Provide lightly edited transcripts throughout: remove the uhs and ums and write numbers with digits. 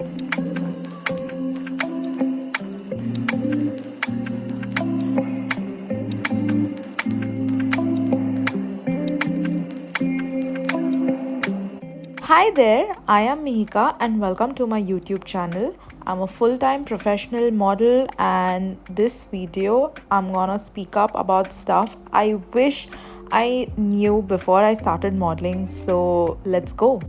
Hi there, I am Mihika and welcome to my YouTube channel. I'm a full time professional model, and this video I'm gonna speak up about stuff I wish I knew before I started modeling. So let's go.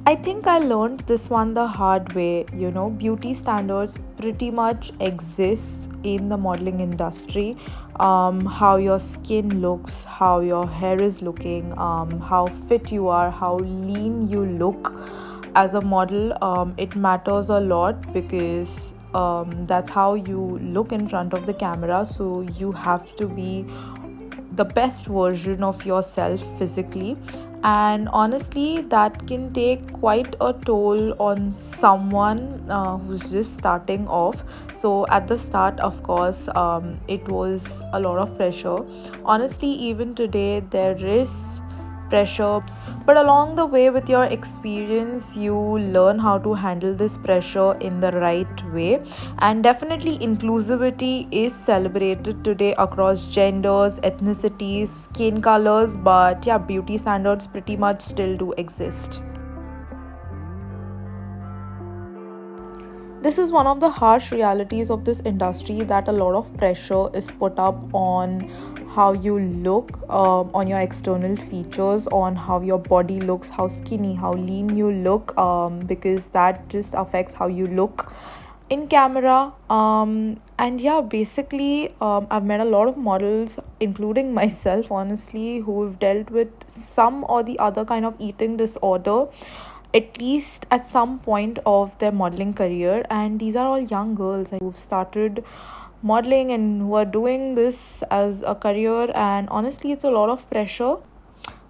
I think I learned this one the hard way. Beauty standards pretty much exist in the modeling industry. How your skin looks, how your hair is looking, how fit you are, how lean you look as a model. It matters a lot because that's how you look in front of the camera. So you have to be the best version of yourself physically, and honestly that can take quite a toll on someone who's just starting off. So at the start, of course, it was a lot of pressure. Honestly, even today there is pressure, but along the way, with your experience, you learn how to handle this pressure in the right way. And definitely inclusivity is celebrated today across genders, ethnicities, skin colors, but yeah, beauty standards pretty much still do exist. This is one of the harsh realities of this industry, that a lot of pressure is put up on how you look, on your external features, on how your body looks, how skinny, how lean you look, because that just affects how you look in camera. And yeah, basically, I've met a lot of models, including myself, honestly, who've dealt with some or the other kind of eating disorder, at least at some point of their modeling career. And these are all young girls who've started modeling and who are doing this as a career. And honestly, it's a lot of pressure.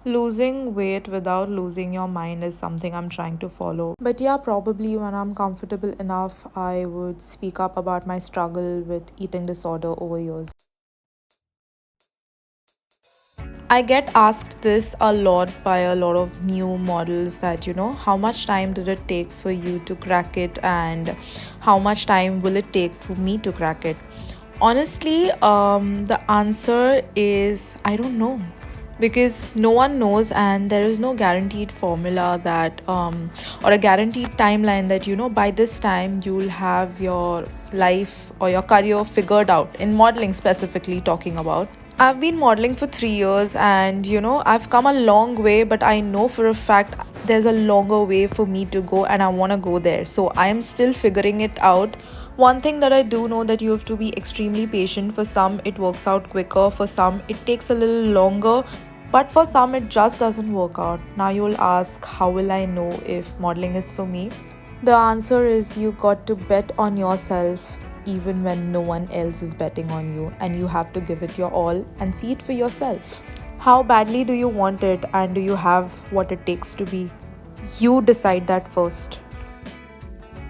Losing weight without losing your mind is something I'm trying to follow. But yeah, probably when I'm comfortable enough, I would speak up about my struggle with eating disorder over years. I get asked this a lot by a lot of new models, that, how much time did it take for you to crack it, and how much time will it take for me to crack it? Honestly, the answer is I don't know, because no one knows, and there is no guaranteed formula that, or a guaranteed timeline that, by this time you'll have your life or your career figured out, in modeling specifically talking about. I've been modeling for 3 years, and I've come a long way, but I know for a fact there's a longer way for me to go, and I want to go there. So I am still figuring it out. One thing that I do know, that you have to be extremely patient. For some, it works out quicker, for some, it takes a little longer, but for some, it just doesn't work out. Now, you'll ask, how will I know if modeling is for me? The answer is, you got to bet on yourself even when no one else is betting on you, and you have to give it your all and see it for yourself. How badly do you want it, and do you have what it takes to be? You decide that first.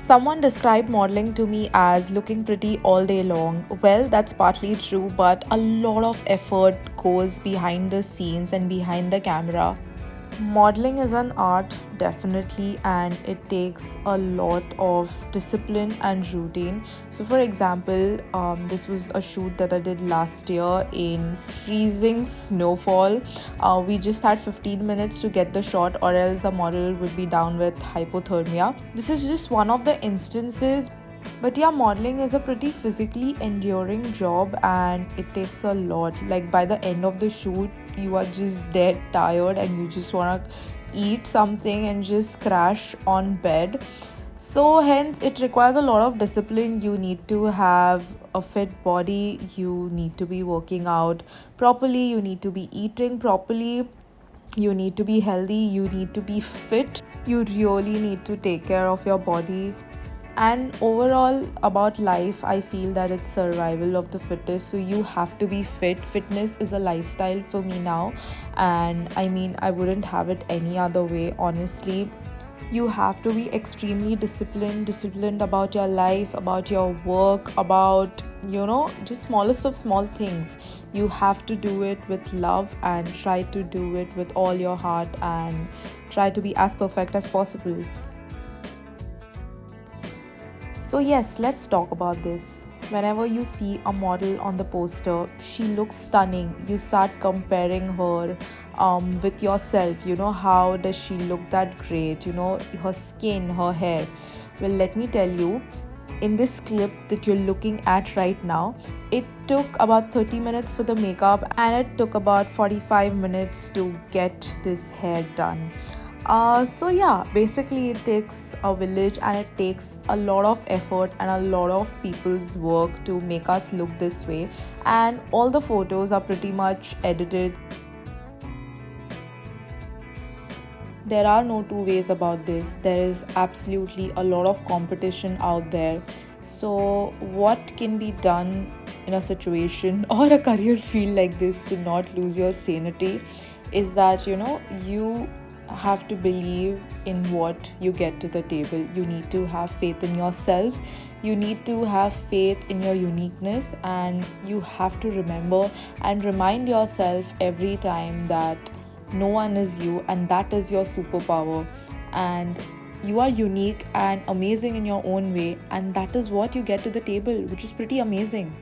Someone described modeling to me as looking pretty all day long. Well, that's partly true, but a lot of effort goes behind the scenes and behind the camera. Modeling is an art, definitely, and it takes a lot of discipline and routine. So, for example, this was a shoot that I did last year in freezing snowfall. We just had 15 minutes to get the shot, or else the model would be down with hypothermia. This is just one of the instances. But yeah, modeling is a pretty physically enduring job, and it takes a lot. Like, by the end of the shoot, you are just dead tired and you just want to eat something and just crash on bed. So hence it requires a lot of discipline. You need to have a fit body, you need to be working out properly, you need to be eating properly, you need to be healthy, you need to be fit. You really need to take care of your body. And overall, about life, I feel that it's survival of the fittest. So you have to be fit. Fitness is a lifestyle for me now, and I mean, I wouldn't have it any other way, honestly. You have to be extremely disciplined about your life, about your work, about just smallest of small things. You have to do it with love and try to do it with all your heart and try to be as perfect as possible. So, yes, let's talk about this. Whenever you see a model on the poster, she looks stunning. You start comparing her with yourself. How does she look that great? Her skin, her hair. Well, let me tell you, in this clip that you're looking at right now, it took about 30 minutes for the makeup and it took about 45 minutes to get this hair done. So yeah, basically it takes a village and it takes a lot of effort and a lot of people's work to make us look this way. And all the photos are pretty much edited. There are no two ways about this. There is absolutely a lot of competition out there. So, what can be done in a situation or a career field like this to not lose your sanity is that you have to believe in what you get to the table. You need to have faith in yourself. You need to have faith in your uniqueness, and you have to remember and remind yourself every time that no one is you, and that is your superpower. And you are unique and amazing in your own way, and that is what you get to the table, which is pretty amazing.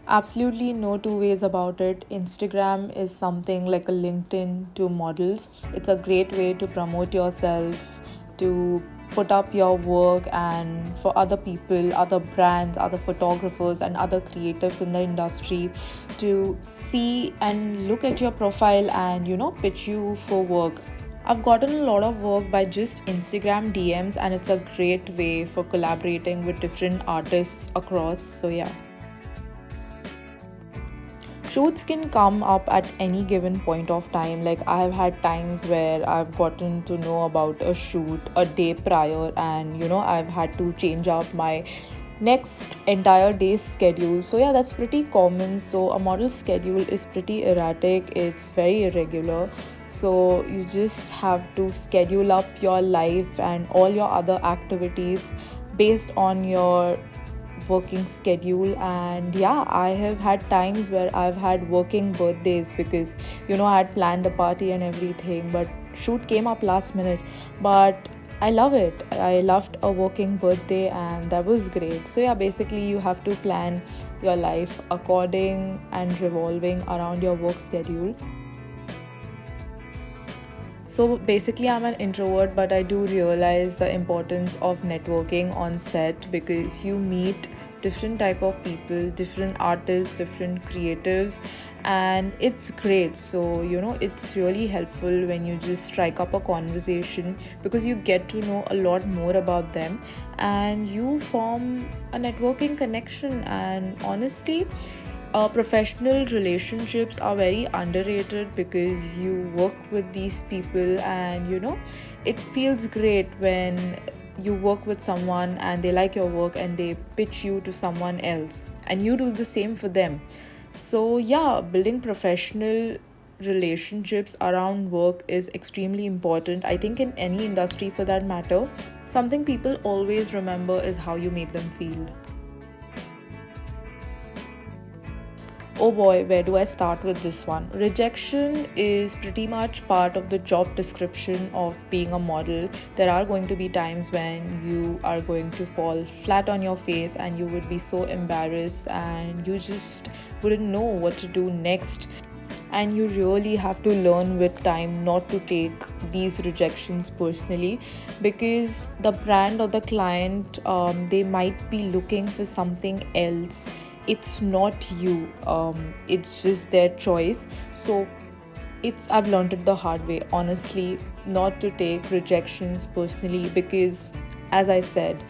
Absolutely no two ways about it. Instagram is something like a LinkedIn to models. It's a great way to promote yourself, to put up your work, and for other people, other brands, other photographers, and other creatives in the industry to see and look at your profile and pitch you for work. I've gotten a lot of work by just Instagram DMs, and it's a great way for collaborating with different artists across. So, yeah. Shoots can come up at any given point of time. Like, I have had times where I've gotten to know about a shoot a day prior, and I've had to change up my next entire day's schedule. So yeah, that's pretty common. So a model schedule is pretty erratic, it's very irregular. So you just have to schedule up your life and all your other activities based on your working schedule. And yeah, I have had times where I've had working birthdays because I had planned a party and everything, but shoot came up last minute. But I love it. I loved a working birthday and that was great. So yeah, basically you have to plan your life according and revolving around your work schedule. So basically, I'm an introvert, but I do realize the importance of networking on set because you meet different type of people, different artists, different creatives, and it's great. So it's really helpful when you just strike up a conversation because you get to know a lot more about them and you form a networking connection. And honestly, professional relationships are very underrated because you work with these people, and it feels great when you work with someone and they like your work and they pitch you to someone else and you do the same for them. So yeah, building professional relationships around work is extremely important, I think, in any industry for that matter. Something people always remember is how you make them feel. Oh boy, where do I start with this one? Rejection is pretty much part of the job description of being a model. There are going to be times when you are going to fall flat on your face and you would be so embarrassed and you just wouldn't know what to do next. And you really have to learn with time not to take these rejections personally, because the brand or the client, they might be looking for something else. It's not you, it's just their choice. So I've learned it the hard way, honestly, not to take rejections personally, because as I said,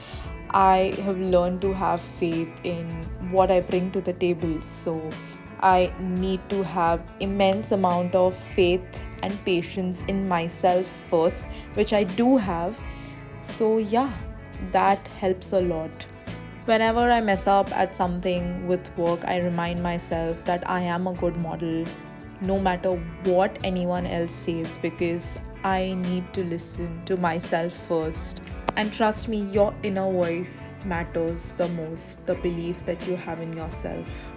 I have learned to have faith in what I bring to the table. So I need to have immense amount of faith and patience in myself first, which I do have. So yeah, that helps a lot. Whenever I mess up at something with work, I remind myself that I am a good model no matter what anyone else says, because I need to listen to myself first. And trust me, your inner voice matters the most, the belief that you have in yourself.